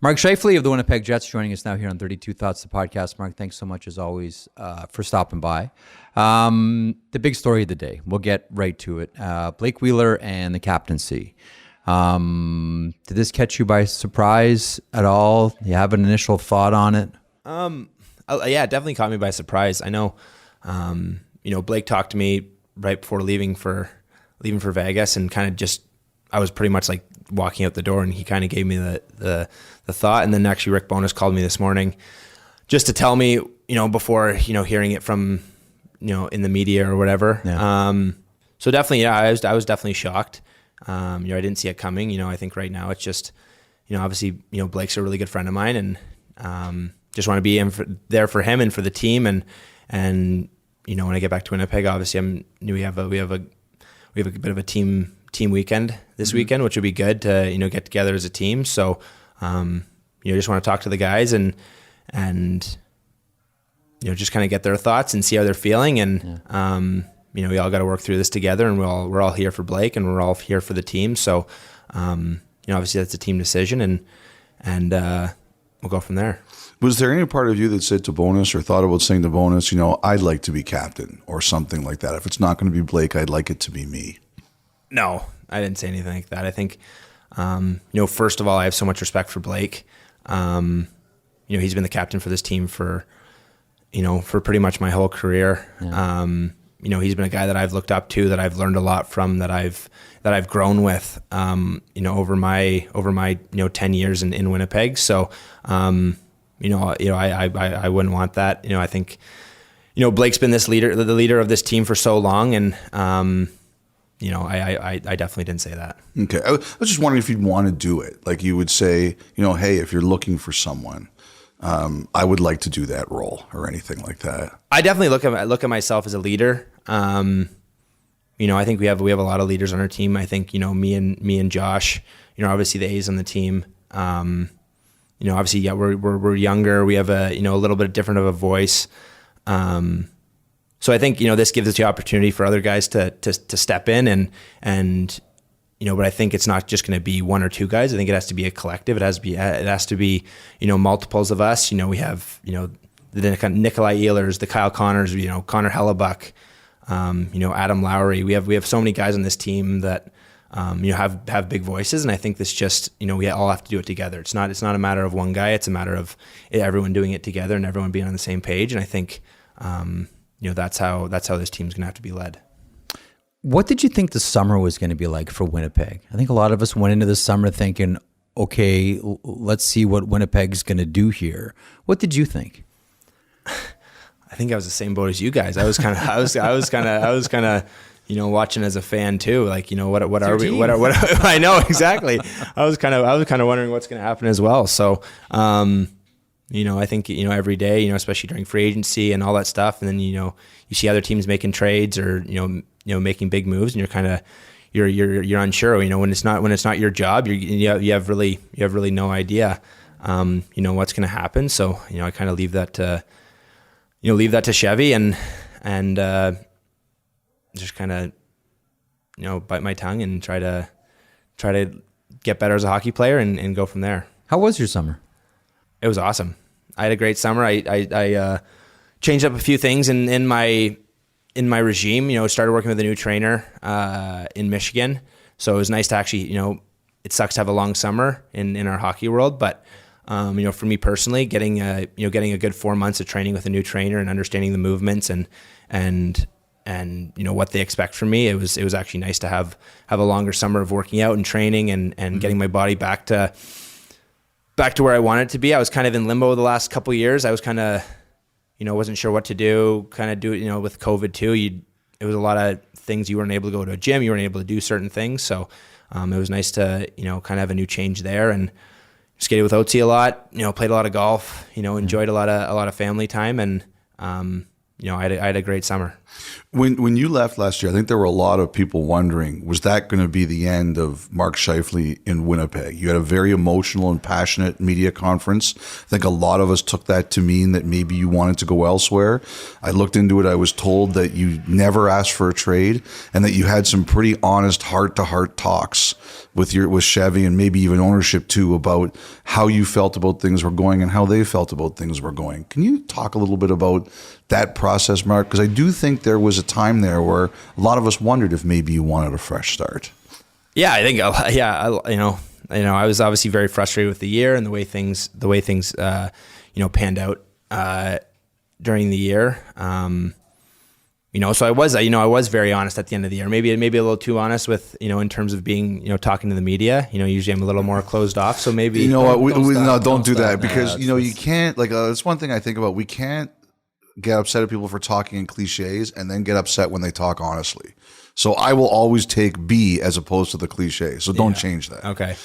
Mark Scheifele of the Winnipeg Jets joining us now here on 32 Thoughts, the podcast. Mark, thanks so much as always for stopping by. The big story of the day, we'll get right to it. Blake Wheeler and the captaincy. Did this catch you by surprise at all? You have an initial thought on it? Yeah, it definitely caught me by surprise. I know, Blake talked to me right before leaving for Vegas, and kind of just, I was pretty much like walking out the door, and he kind of gave me the thought. And then actually Rick Bowness called me this morning just to tell me, before, hearing it from, in the media or whatever. Yeah. So definitely, yeah, I was definitely shocked. I didn't see it coming. I think right now it's just, obviously, Blake's a really good friend of mine, and just want to be there for him and for the team. And when I get back to Winnipeg, obviously we have a bit of a team weekend this weekend, which would be good to, get together as a team. So, just want to talk to the guys and just kind of get their thoughts and see how they're feeling. And, we all got to work through this together, and we're all here for Blake, and we're all here for the team. So, obviously that's a team decision, and we'll go from there. Was there any part of you that said to Bowness or thought about saying to Bowness, I'd like to be captain or something like that? If it's not going to be Blake, I'd like it to be me. No, I didn't say anything like that. I think, first of all, I have so much respect for Blake. He's been the captain for this team for pretty much my whole career. Yeah. He's been a guy that I've looked up to, that I've learned a lot from, that I've grown with, over my 10 years in Winnipeg. So, I wouldn't want that. I think, Blake's been the leader of this team for so long, and, I definitely didn't say that. Okay. I was just wondering if you'd want to do it. Like you would say, hey, if you're looking for someone, I would like to do that role or anything like that. I definitely look at myself as a leader. I think we have a lot of leaders on our team. I think, me and Josh, obviously the A's on the team. Obviously, yeah, we're younger. We have a little bit different of a voice. So I think, this gives us the opportunity for other guys to step in and but I think it's not just going to be one or two guys. I think it has to be a collective. It has to be multiples of us. We have, the Nikolai Ehlers, the Kyle Connors, Connor Hellebuck, Adam Lowry. We have so many guys on this team that, have big voices. And I think this just, we all have to do it together. It's not a matter of one guy. It's a matter of everyone doing it together and everyone being on the same page. And I think, that's how this team's going to have to be led. What did you think the summer was going to be like for Winnipeg? I think a lot of us went into the summer thinking, okay, let's see what Winnipeg's going to do here. What did you think? I think I was the same boat as you guys. I was kind of, watching as a fan too. Like, what are we? What I know exactly. I was kind of wondering what's going to happen as well. So, I think, every day, especially during free agency and all that stuff. And then, you see other teams making trades or, making big moves, and you're kind of, you're unsure, when it's not your job, you have really no idea, what's going to happen. So, I kind of leave that to Chevy and just kind of, bite my tongue and try to get better as a hockey player and go from there. How was your summer? It was awesome. I had a great summer. I changed up a few things in my regime. Started working with a new trainer in Michigan. So it was nice to actually, it sucks to have a long summer in our hockey world, but for me personally, getting a good 4 months of training with a new trainer and understanding the movements and what they expect from me, it was actually nice to have a longer summer of working out and training and getting my body back to where I wanted it to be. I was kind of in limbo the last couple of years. I was kind of, wasn't sof what to do, with COVID too. It was a lot of things. You weren't able to go to a gym. You weren't able to do certain things. So it was nice to, kind of have a new change there, and skated with Oates a lot, played a lot of golf, enjoyed a lot of family time. And, I had a great summer. When you left last year, I think there were a lot of people wondering, was that going to be the end of Mark Scheifele in Winnipeg? You had a very emotional and passionate media conference. I think a lot of us took that to mean that maybe you wanted to go elsewhere. I looked into it. I was told that you never asked for a trade and that you had some pretty honest heart-to-heart talks with Chevy and maybe even ownership too, about how you felt about things were going and how they felt about things were going. Can you talk a little bit about that process, Mark? Because I do think there was a time there where a lot of us wondered if maybe you wanted a fresh start. Yeah, I think, I was obviously very frustrated with the year and the way things panned out during the year. So I was very honest at the end of the year, maybe a little too honest with, in terms of being, talking to the media. Usually I'm a little more closed off. So maybe, don't do that, because, you can't, that's one thing I think about. We can't get upset at people for talking in cliches and then get upset when they talk honestly. So I will always take B as opposed to the cliche. So don't change that. Okay.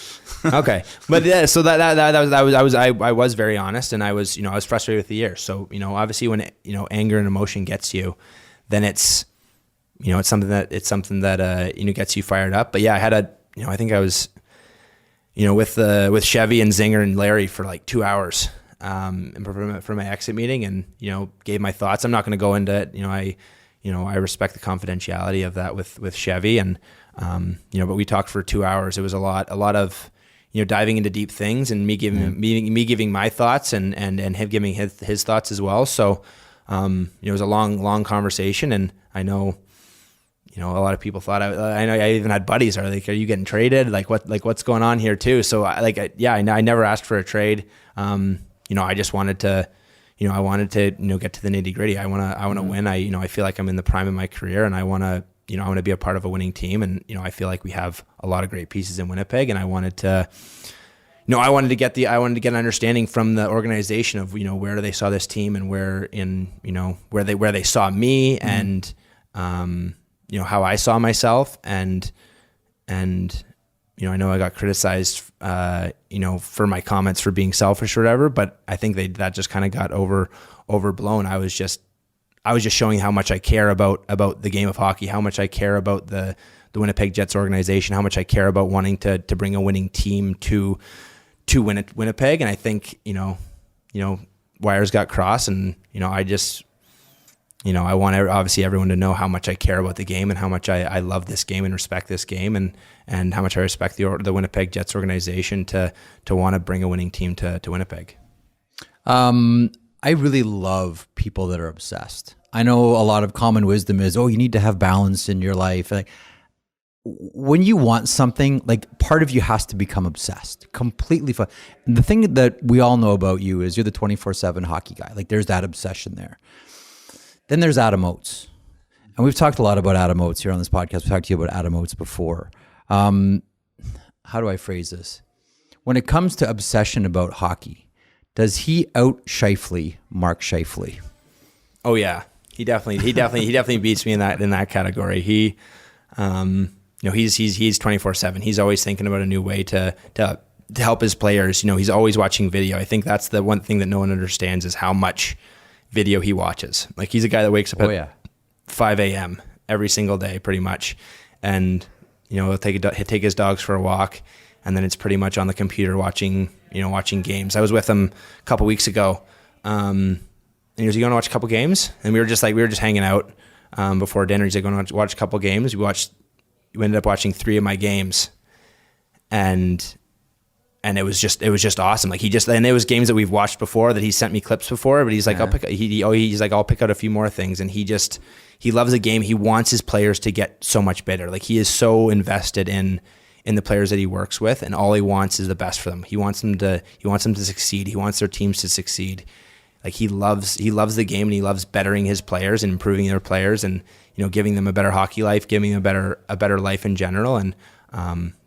But yeah, so I was very honest, and I was frustrated with the year. So, obviously when, anger and emotion gets you, then it's something that gets you fired up. But yeah, I think I was, with Chevy and Zinger and Larry for like 2 hours, for my exit meeting, and, gave my thoughts. I'm not going to go into it. I respect the confidentiality of that with Chevy, and, but we talked for 2 hours. It was a lot of, diving into deep things, and me giving my thoughts, and him giving his thoughts as well. So, it was a long conversation, and I know, a lot of people thought I know I even had buddies are like, are you getting traded? What's going on here too? So I never asked for a trade. I just wanted to, I wanted to, get to the nitty gritty. I want to win. I feel like I'm in the prime of my career, and I want to be a part of a winning team. And, I feel like we have a lot of great pieces in Winnipeg, and I wanted to get an understanding from the organization of, where they saw this team, and where they saw me, and, how I saw myself. And, I know I got criticized, for my comments for being selfish or whatever, but I think that just kind of got overblown. I was just showing how much I care about the game of hockey, how much I care about the Winnipeg Jets organization, how much I care about wanting to bring a winning team to Winnipeg. And I think, wires got crossed, and, I just, I want obviously everyone to know how much I care about the game, and how much I love this game and respect this game, and how much I respect the Winnipeg Jets organization to want to bring a winning team to Winnipeg. I really love people that are obsessed. I know a lot of common wisdom is, you need to have balance in your life. Like, when you want something, like, part of you has to become obsessed, completely fun. And the thing that we all know about you is you're the 24/7 hockey guy. Like, there's that obsession there. Then there's Adam Oates. And we've talked a lot about Adam Oates here on this podcast. We've talked to you about Adam Oates before. How do I phrase this? When it comes to obsession about hockey, does he out Scheifele Mark Scheifele? Oh yeah, he definitely beats me in that category. He, he's 24/7. He's always thinking about a new way to help his players. He's always watching video. I think that's the one thing that no one understands, is how much video he watches. Like, he's a guy that wakes up at 5 a.m. every single day, pretty much, and he'll take his dogs for a walk, and then it's pretty much on the computer watching games. I was with him a couple weeks ago, and he was, "You want to watch a couple games?" And we were just hanging out before dinner. He's like, "Going to watch a couple games?" We ended up watching 3 of my games, and it was just awesome. Like, and it was games that we've watched before, that he sent me clips before, but he's like, I'll pick out a few more things. And he loves the game. He wants his players to get so much better. Like, he is so invested in the players that he works with, and all he wants is the best for them. He wants them to succeed. He wants their teams to succeed. Like, he loves the game, and he loves bettering his players and improving their players, and, giving them a better hockey life, giving them a better life in general. And,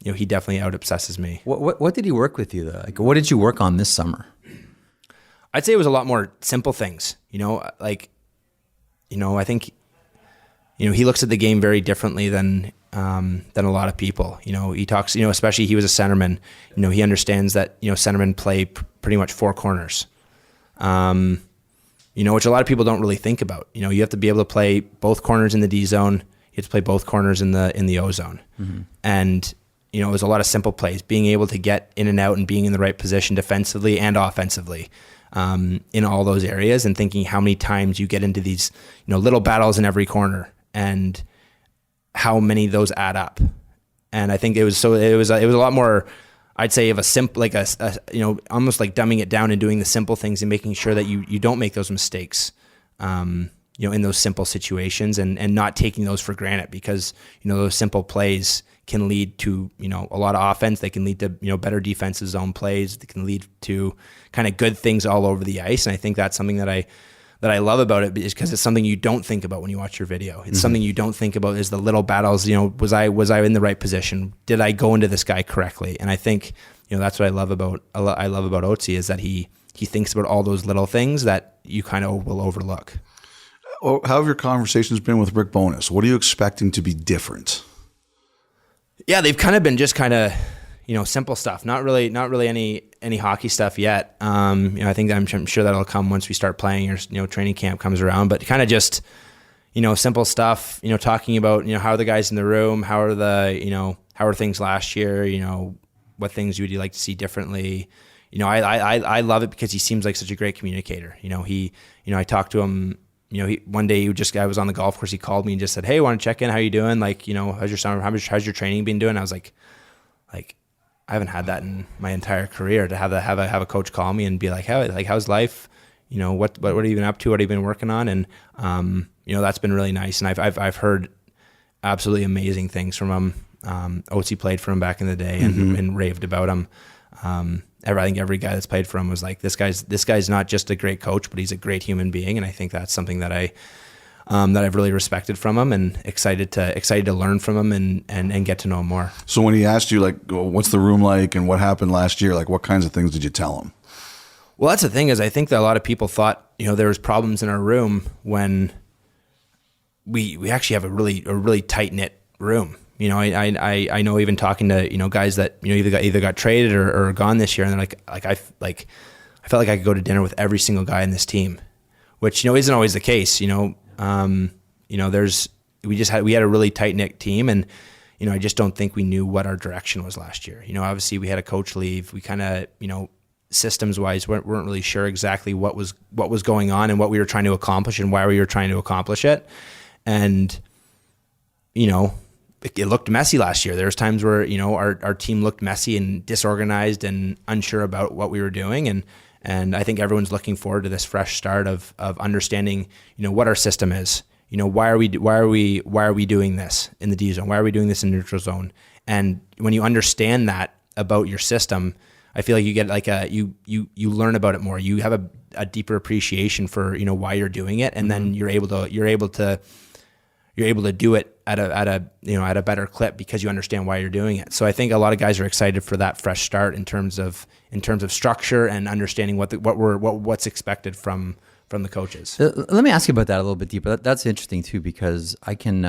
he definitely out obsesses me. What did he work with you though? Like, what did you work on this summer? I'd say it was a lot more simple things, I think, he looks at the game very differently than a lot of people. He talks, especially he was a centerman, he understands that, centermen play pretty much 4 corners, which a lot of people don't really think about. You have to be able to play both corners in the D zone. You have to play both corners in the O zone. Mm-hmm. And, it was a lot of simple plays, being able to get in and out and being in the right position defensively and offensively, in all those areas, and thinking how many times you get into these, little battles in every corner, and how many of those add up. And I think it was a lot more, I'd say, of a simple, like a almost like dumbing it down and doing the simple things and making sure that you don't make those mistakes, in those simple situations, and not taking those for granted, because, those simple plays can lead to, a lot of offense. They can lead to, better defensive zone plays. They can lead to kind of good things all over the ice. And I think that's something that I love about it, is because it's something you don't think about when you watch your video. It's something you don't think about, is the little battles. Was I in the right position? Did I go into this guy correctly? And I think, that's what I love about Oatesy, is that he thinks about all those little things that you kind of will overlook. How have your conversations been with Rick Bowness? What are you expecting to be different? Yeah, they've kind of been just kind of, simple stuff. Not really any hockey stuff yet. I think I'm sure that'll come once we start playing, or training camp comes around. But kind of just, simple stuff. Talking about how are the guys in the room, how are things last year. What things would you like to see differently? I love it because he seems like such a great communicator. I talked to him. One day I was on the golf course. He called me and just said, "Hey, want to check in? How you doing? Like, how's your summer? How's your training been doing?" I was like, I haven't had that in my entire career, to have a coach call me and be like, how's life? What have you been up to? What have you been working on? And that's been really nice. And I've heard absolutely amazing things from him. Oatesy played for him back in the day and raved about him. I think every guy that's played for him was like, this guy's not just a great coach, but he's a great human being. And I think that's something that I've really respected from him, and excited to learn from him and get to know him more. So when he asked you, like, what's the room like and what happened last year, like, what kinds of things did you tell him? Well, that's the thing, is I think that a lot of people thought, there was problems in our room, when we actually have a really tight knit room. I know, even talking to, guys that, either got traded or gone this year, and they're I felt like I could go to dinner with every single guy in this team, which, isn't always the case. We had a really tight knit team, and, I just don't think we knew what our direction was last year. Obviously we had a coach leave. We kind of, systems wise weren't really sure exactly what was going on and what we were trying to accomplish and why we were trying to accomplish it. And, it looked messy last year. There was times where, our team looked messy and disorganized and unsure about what we were doing. And I think everyone's looking forward to this fresh start of understanding, what our system is. Why are we doing this in the D zone? Why are we doing this in neutral zone? And when you understand that about your system, I feel like you get like you learn about it more. You have a deeper appreciation for, why you're doing it. And then you're able to do it at a better clip because you understand why you're doing it. So I think a lot of guys are excited for that fresh start in terms of structure and understanding what's expected from the coaches. Let me ask you about that a little bit deeper. That's interesting too, because I can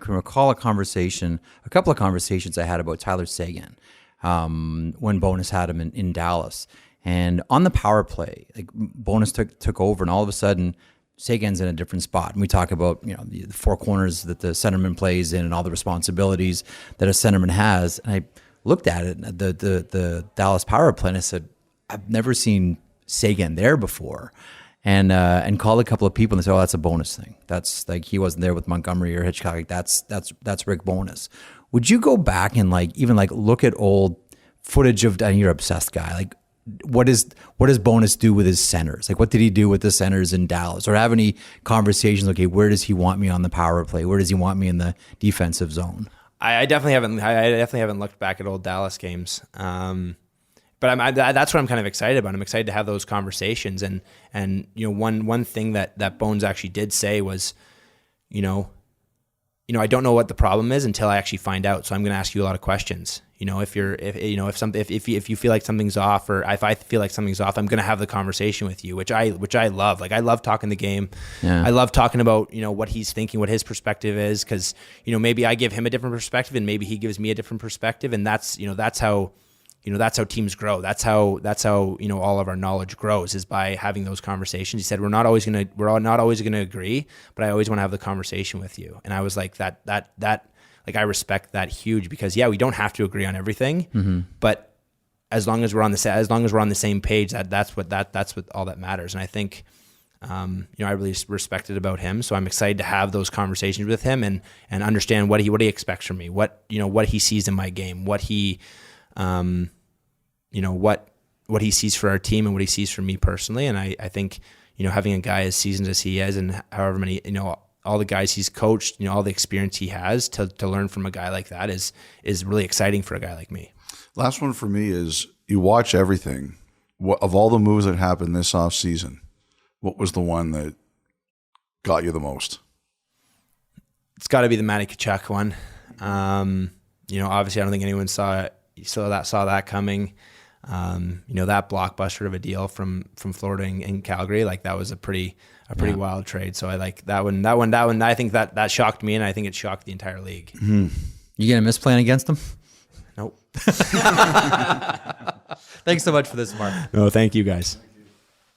recall a couple of conversations I had about Tyler Seguin when Bowness had him in Dallas, and on the power play, like Bowness took over, and all of a sudden Seguin's in a different spot. And we talk about, the four corners that the centerman plays in and all the responsibilities that a centerman has. And I looked at it, the Dallas power play, and I said, I've never seen Seguin there before. And called a couple of people and they said, oh, that's a Bowness thing. That's like, he wasn't there with Montgomery or Hitchcock. Like, that's Rick Bowness. Would you go back and even look at old footage of, and you're an obsessed guy, like, what does Bowness do with his centers? Like, what did he do with the centers in Dallas? Or have any conversations? Okay, where does he want me on the power play? Where does he want me in the defensive zone? I definitely haven't looked back at old Dallas games. But that's what I'm kind of excited about. I'm excited to have those conversations. And one thing that Bones actually did say was, I don't know what the problem is until I actually find out. So I'm going to ask you a lot of questions. If you feel like something's off, or if I feel like something's off, I'm going to have the conversation with you, which I love. Like, I love talking the game. Yeah. I love talking about, what he's thinking, what his perspective is. Cause maybe I give him a different perspective and maybe he gives me a different perspective. And that's how teams grow. That's how all of our knowledge grows, is by having those conversations. He said, we're not always going to agree, but I always want to have the conversation with you. And I was like, I respect that huge, because we don't have to agree on everything, but as long as we're on the same page, that's what all that matters. And I think, I really respected about him. So I'm excited to have those conversations with him and understand what he expects from me, what he sees in my game, what he sees for our team and what he sees for me personally. And I think, having a guy as seasoned as he is and however many, all the guys he's coached, all the experience he has to learn from a guy like that is really exciting for a guy like me. Last one for me is you watch everything. Of all the moves that happened this offseason, what was the one that got you the most? It's got to be the Matty Tkachuk one. Obviously I don't think anyone saw that coming. That blockbuster of a deal from Florida and Calgary, like that was a pretty wild trade. So I like that one. I think that shocked me, and I think it shocked the entire league. Mm-hmm. You gonna miss playing against them? Nope. Thanks so much for this, Mark. No, thank you guys.